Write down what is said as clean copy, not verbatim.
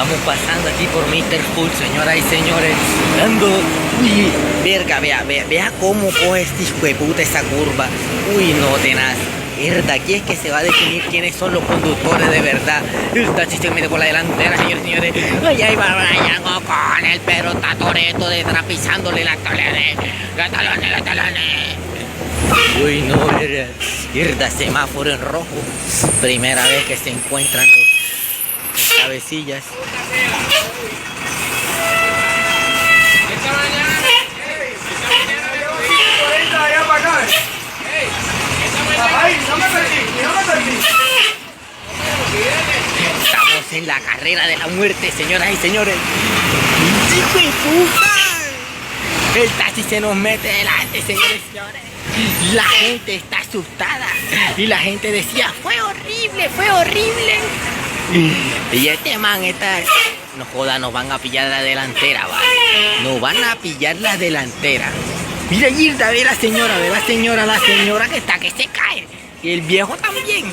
Vamos pasando aquí por Mr. Full, señoras y señores. Dando. Uy, verga, vea cómo coge este hijo de puta esa curva. Uy, no, tenaz. Mierda, aquí es que se va a definir quiénes son los conductores de verdad. El taxi se mete por la delantera, señores y señores. Ahí va Brian con el perro Toretto destrapizándole la talone. Uy, no, mierda, semáforo en rojo. Primera vez que se encuentran los cabecillas. Estamos en la carrera de la muerte, señoras y señores. ¡Hijo de puta! El taxi se nos mete delante, señores y señores. La gente está asustada. Y la gente decía, fue horrible, fue horrible. Y este man está... No joda, nos van a pillar la delantera, vale. Nos van a pillar la delantera. Mira, Gilda, ve la señora que está que se cae. Y el viejo también.